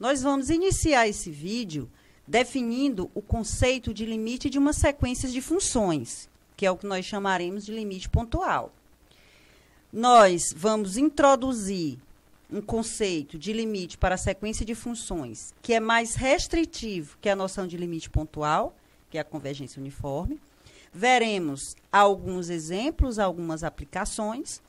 Nós vamos iniciar esse vídeo definindo o conceito de limite de uma sequência de funções, que é o que nós chamaremos de limite pontual. Nós vamos introduzir um conceito de limite para a sequência de funções que é mais restritivo que a noção de limite pontual, que é a convergência uniforme. Veremos alguns exemplos, algumas aplicações.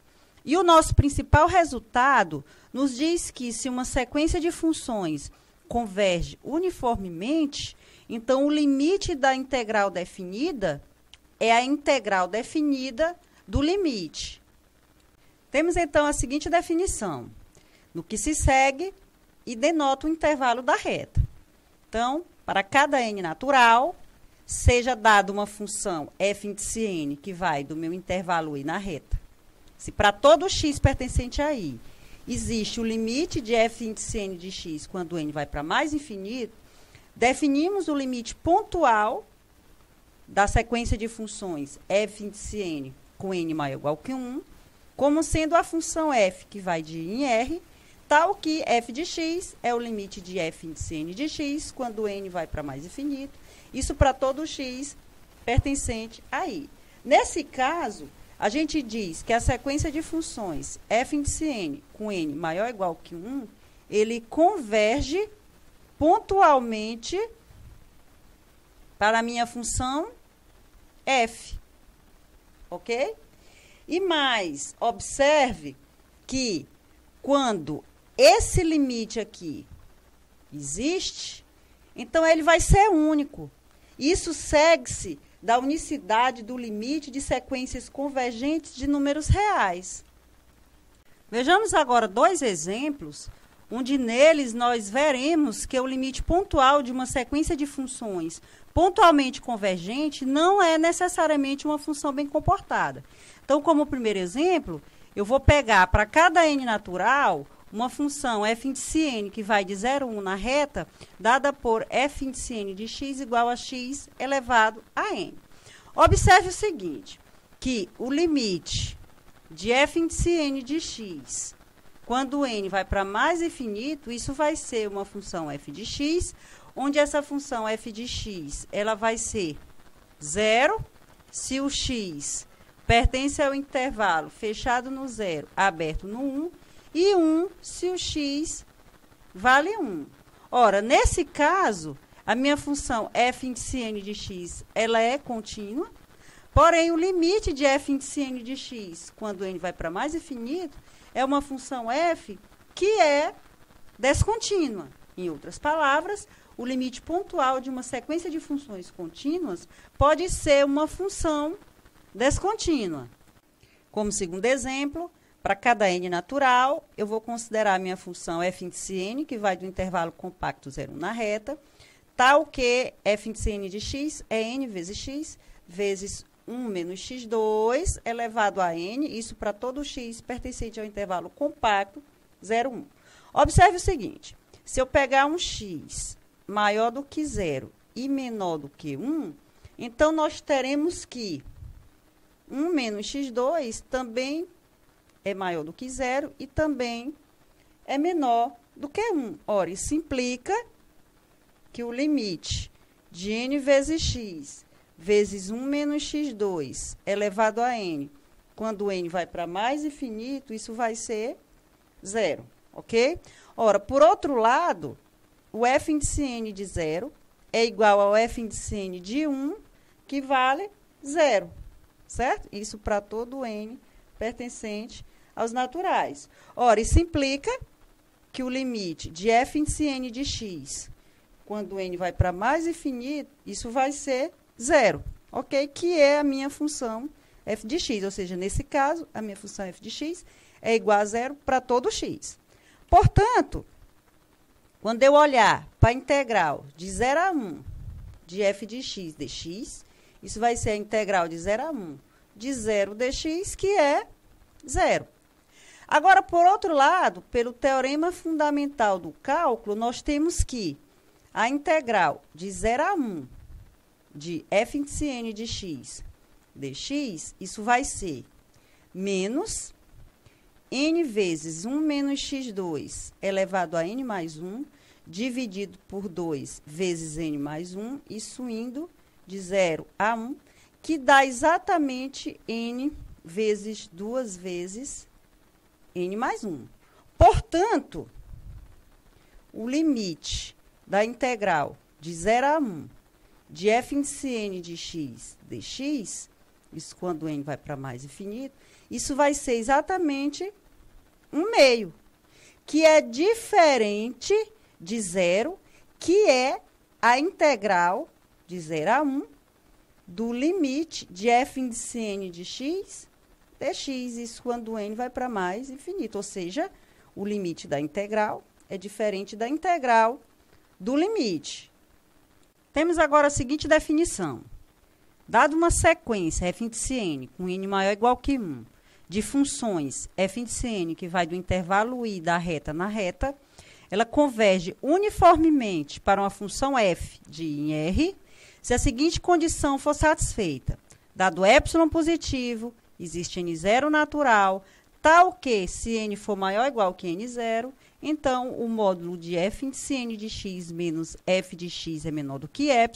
E o nosso principal resultado nos diz que se uma sequência de funções converge uniformemente, então o limite da integral definida é a integral definida do limite. Temos, então, a seguinte definição, no que se segue e denota o intervalo da reta. Então, para cada n natural, seja dada uma função f índice n, que vai do meu intervalo i na reta. Se para todo x pertencente a i existe o limite de f índice n de x quando n vai para mais infinito, definimos o limite pontual da sequência de funções f índice n com n maior ou igual que 1, como sendo a função f que vai de i em r, tal que f de x é o limite de f índice n de x quando n vai para mais infinito, isso para todo x pertencente a i. Nesse caso, a gente diz que a sequência de funções f índice n com n maior ou igual que 1, ele converge pontualmente para a minha função f. Ok? E mais, observe que quando esse limite aqui existe, então ele vai ser único. Isso segue-se da unicidade do limite de sequências convergentes de números reais. Vejamos agora dois exemplos, onde neles nós veremos que o limite pontual de uma sequência de funções pontualmente convergente não é necessariamente uma função bem comportada. Então, como primeiro exemplo, eu vou pegar para cada n natural uma função f índice n que vai de 0 a 1 na reta, dada por f índice n de x igual a x elevado a n. Observe o seguinte, que o limite de f índice n de x, quando n vai para mais infinito, isso vai ser uma função f de x, onde essa função f de x ela vai ser 0, se o x pertence ao intervalo fechado no 0, aberto no 1, e 1 se o x vale 1. Ora, nesse caso, a minha função f índice n de x, ela é contínua, porém, o limite de f índice n de x, quando n vai para mais infinito, é uma função f que é descontínua. Em outras palavras, o limite pontual de uma sequência de funções contínuas pode ser uma função descontínua. Como segundo exemplo, para cada n natural, eu vou considerar a minha função f índice n, que vai do intervalo compacto 0 a 1 na reta, tal que f índice n de x é n vezes x, vezes 1 menos x2, elevado a n, isso para todo x pertencente ao intervalo compacto 0, 1. Observe o seguinte, se eu pegar um x maior do que 0 e menor do que 1, então nós teremos que 1 menos x2 também é maior do que 0 e também é menor do que 1. Ora, isso implica que o limite de n vezes x vezes 1 menos x2 elevado a n, quando n vai para mais infinito, isso vai ser 0, ok? Ora, por outro lado, o f índice n de 0 é igual ao f índice n de 1, que vale 0, certo? Isso para todo n pertencente aos naturais. Ora, isso implica que o limite de f índice n de x, quando n vai para mais infinito, isso vai ser 0, ok? Que é a minha função f de x, ou seja, nesse caso, a minha função f de x é igual a 0 para todo x. Portanto, quando eu olhar para a integral de 0 a 1 de f de x dx, isso vai ser a integral de 0 a 1 de 0 dx, que é 0. Agora, por outro lado, pelo teorema fundamental do cálculo, nós temos que a integral de 0 a 1 de f índice n de x dx, isso vai ser menos n vezes 1 menos x2 elevado a n mais 1, dividido por 2 vezes n mais 1, isso indo de 0 a 1, que dá exatamente n vezes 2 vezes n mais 1. Portanto, o limite da integral de 0 a 1 de f índice n de x dx, isso quando n vai para mais infinito, isso vai ser exatamente 1/2, que é diferente de 0, que é a integral de 0 a 1 do limite de f índice n de x dx, isso quando n vai para mais infinito, ou seja, o limite da integral é diferente da integral do limite. Temos agora a seguinte definição. Dado uma sequência f índice n com n maior ou igual que 1, de funções f índice n que vai do intervalo i da reta na reta, ela converge uniformemente para uma função f de i em r, se a seguinte condição for satisfeita. Dado ε positivo, existe n0 natural, tal que, se n for maior ou igual que n0, então o módulo de f índice n de x menos f de x é menor do que ε,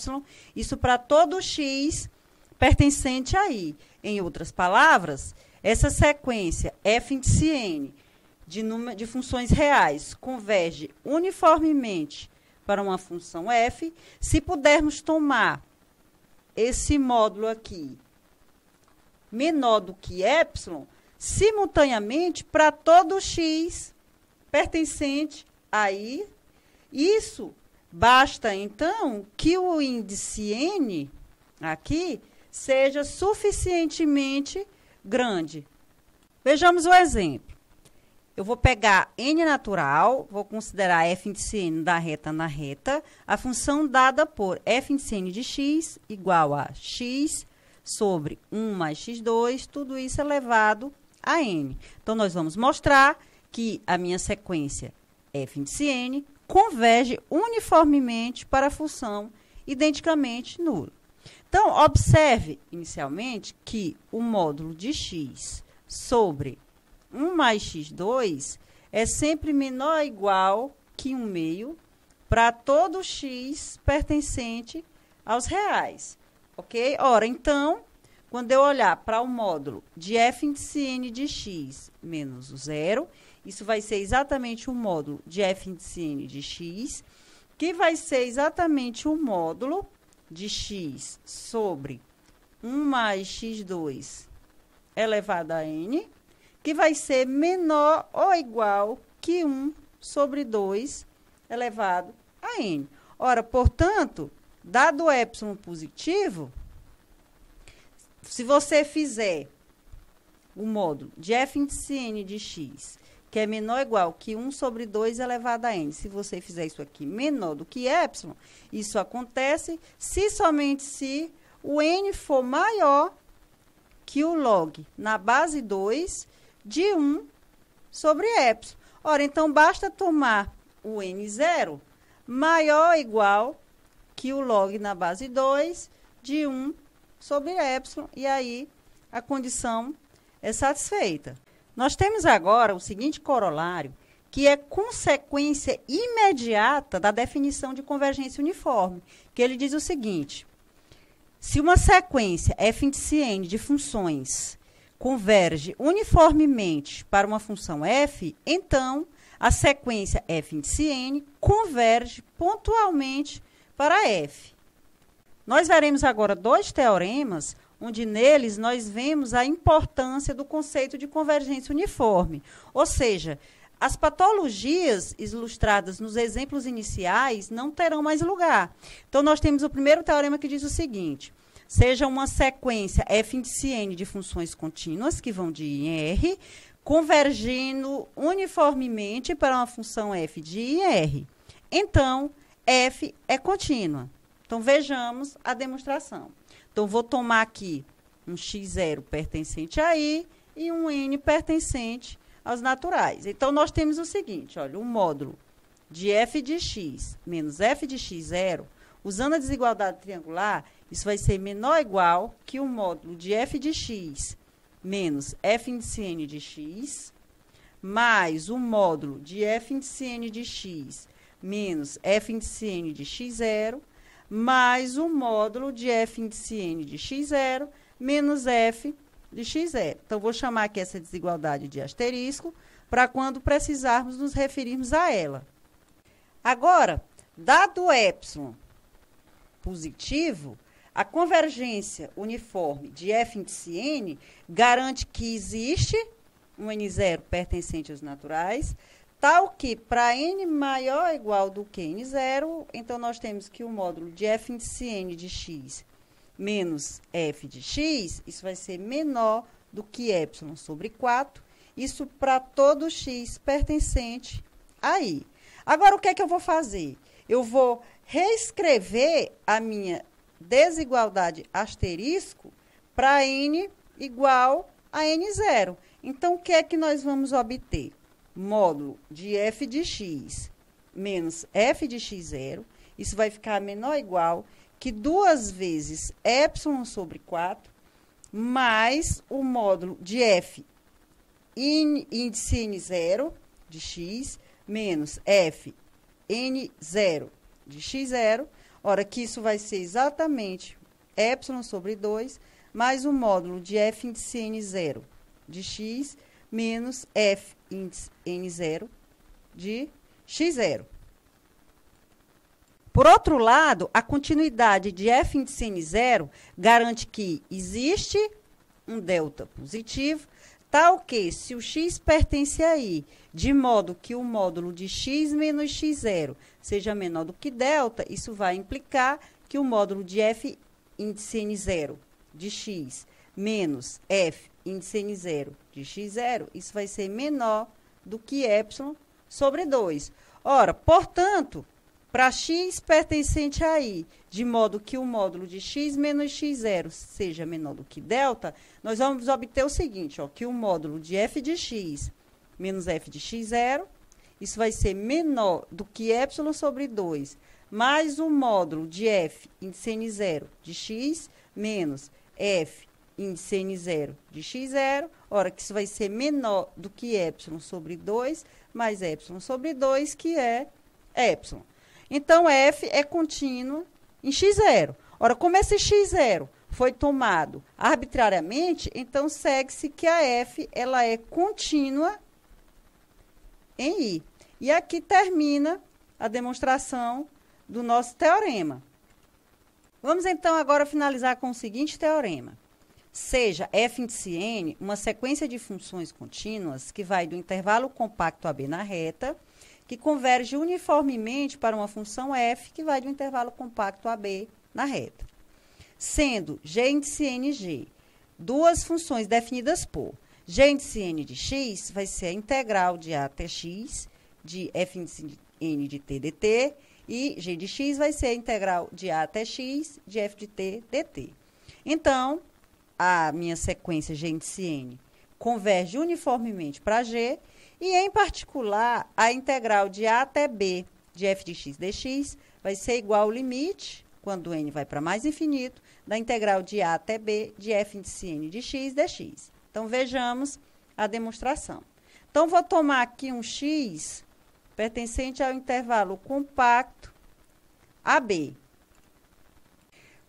isso para todo x pertencente a i. Em outras palavras, essa sequência f índice n de funções reais converge uniformemente para uma função f, se pudermos tomar esse módulo aqui menor do que ε, simultaneamente para todo x pertencente a i. Isso basta, então, que o índice n aqui seja suficientemente grande. Vejamos o exemplo. Eu vou pegar n natural, vou considerar f índice n da reta na reta, a função dada por f índice n de x igual a x sobre 1 mais x2, tudo isso elevado a n. Então, nós vamos mostrar que a minha sequência f índice n converge uniformemente para a função identicamente nula. Então, observe inicialmente que o módulo de x sobre 1 mais x2 é sempre menor ou igual que 1/2 para todo x pertencente aos reais. Ok? Ora, então, quando eu olhar para o módulo de f índice n de x menos o 0, isso vai ser exatamente o módulo de f índice n de x, que vai ser exatamente o módulo de x sobre 1 mais x2 elevado a n, que vai ser menor ou igual que 1 sobre 2 elevado a n. Ora, portanto, dado o ε positivo, se você fizer o módulo de f índice n de x, que é menor ou igual que 1 sobre 2 elevado a n, se você fizer isso aqui menor do que ε, isso acontece se somente se o n for maior que o log na base 2 de 1 sobre ε. Ora, então, basta tomar o n0 maior ou igual que o log na base 2 de 1 sobre ε, e aí a condição é satisfeita. Nós temos agora o seguinte corolário, que é consequência imediata da definição de convergência uniforme, que ele diz o seguinte: se uma sequência f índice n de funções converge uniformemente para uma função f, então a sequência f índice n converge pontualmente para f. Nós veremos agora dois teoremas, onde neles nós vemos a importância do conceito de convergência uniforme. Ou seja, as patologias ilustradas nos exemplos iniciais não terão mais lugar. Então, nós temos o primeiro teorema que diz o seguinte: seja uma sequência f índice n de funções contínuas, que vão de i em r, convergindo uniformemente para uma função f de i em r. Então, f é contínua. Então, vejamos a demonstração. Então, vou tomar aqui um x0 pertencente a i e um n pertencente aos naturais. Então, nós temos o seguinte, olha, o módulo de f de x menos f de x0, usando a desigualdade triangular, isso vai ser menor ou igual que o módulo de f de x menos f índice n de x, mais o módulo de f índice n de x menos f índice n de x0, mais o módulo de f índice n de x0, menos f de x0. Então, vou chamar aqui essa desigualdade de asterisco, para quando precisarmos nos referirmos a ela. Agora, dado epsilon positivo, a convergência uniforme de f índice n garante que existe um n0 pertencente aos naturais, tal que para n maior ou igual do que n0, então nós temos que o módulo de f índice n de x menos f de x, isso vai ser menor do que epsilon sobre 4, isso para todo x pertencente a i. Agora, o que é que eu vou fazer? Eu vou reescrever a minha desigualdade asterisco para n igual a n0. Então, o que é que nós vamos obter? Módulo de f de x menos f de x0, isso vai ficar menor ou igual que 2 vezes epsilon sobre 4, mais o módulo de f índice n0 de x, menos f n0 de x0, ora que isso vai ser exatamente epsilon sobre 2, mais o módulo de f índice n0 de x, menos f índice n0 de x0. Por outro lado, a continuidade de f índice n0 garante que existe um delta positivo, tal que, se o x pertence a i, de modo que o módulo de x menos x0 seja menor do que delta, isso vai implicar que o módulo de f índice n0 de x menos f índice n0 de x0, isso vai ser menor do que epsilon sobre 2. Ora, portanto, para x pertencente a i, de modo que o módulo de x menos x0 seja menor do que delta, nós vamos obter o seguinte, ó, que o módulo de f de x menos f de x0, isso vai ser menor do que epsilon sobre 2, mais o módulo de f índice n0 de x menos f índice n0 de x0, ora que isso vai ser menor do que epsilon sobre 2, mais epsilon sobre 2, que é epsilon. Então, f é contínuo em x0. Ora, como esse x0 foi tomado arbitrariamente, então segue-se que a f ela é contínua em i. E aqui termina a demonstração do nosso teorema. Vamos, então, agora finalizar com o seguinte teorema. Seja f índice n uma sequência de funções contínuas que vai do intervalo compacto AB na reta, que converge uniformemente para uma função f que vai do intervalo compacto AB na reta. Sendo g índice ng duas funções definidas por g índice n de x vai ser a integral de a até x de f índice n de t dt, e g de x vai ser a integral de a até x de f de t dt. Então, a minha sequência g índice n converge uniformemente para g, e, em particular, a integral de a até b de f de x dx vai ser igual ao limite, quando n vai para mais infinito, da integral de a até b de f índice n de x dx. Então, vejamos a demonstração. Então, vou tomar aqui um x pertencente ao intervalo compacto AB.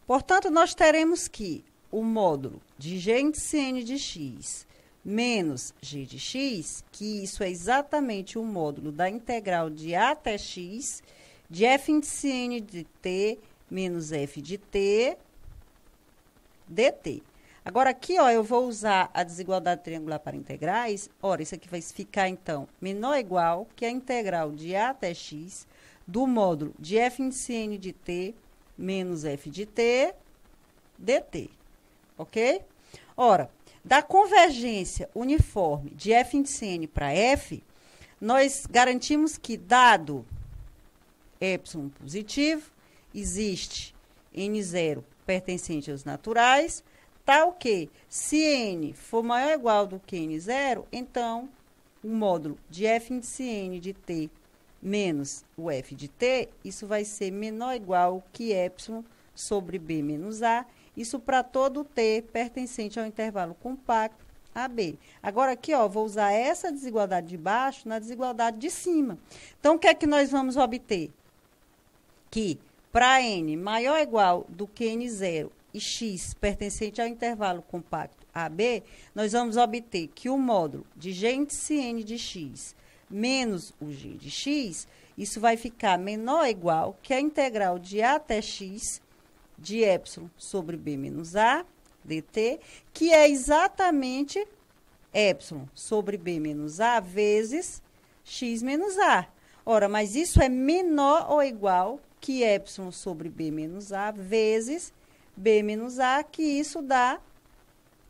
Portanto, nós teremos que o módulo de g índice n de x menos g de x, que isso é exatamente o módulo da integral de a até x de f índice n de t menos f de t dt. Agora, aqui, ó, eu vou usar a desigualdade triangular para integrais. Ora, isso aqui vai ficar, então, menor ou igual que a integral de a até x do módulo de f índice n de t menos f de t dt. Ok? Ora, da convergência uniforme de f índice n para f, nós garantimos que, dado epsilon positivo, existe n0 pertencente aos naturais, tal que, se n for maior ou igual do que n0, então, o módulo de f índice n de t menos o f de t, isso vai ser menor ou igual que epsilon sobre b menos a, isso para todo t pertencente ao intervalo compacto AB. Agora, aqui, ó, vou usar essa desigualdade de baixo na desigualdade de cima. Então, o que é que nós vamos obter? Que, para n maior ou igual do que n0 e x pertencente ao intervalo compacto AB, nós vamos obter que o módulo de g índice n de x menos o g de x, isso vai ficar menor ou igual que a integral de a até x de epsilon sobre b menos a dt, que é exatamente epsilon sobre b menos a vezes x menos a. Ora, mas isso é menor ou igual que epsilon sobre b menos a vezes b menos a, que isso dá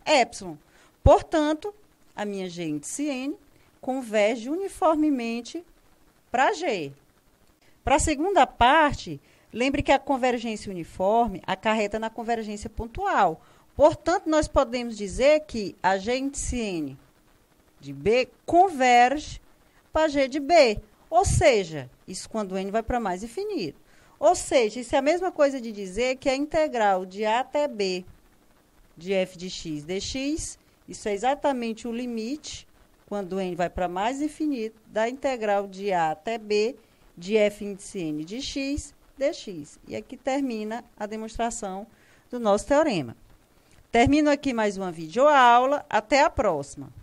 epsilon. Portanto, a minha g índice n converge uniformemente para G. Para a segunda parte, lembre que a convergência uniforme acarreta na convergência pontual. Portanto, nós podemos dizer que a G índice n de B converge para G de B. Ou seja, isso quando n vai para mais infinito. Ou seja, isso é a mesma coisa de dizer que a integral de a até b de f de x dx, isso é exatamente o limite, quando n vai para mais infinito, da integral de a até b de f índice n de x dx. E aqui termina a demonstração do nosso teorema. Termino aqui mais uma videoaula. Até a próxima.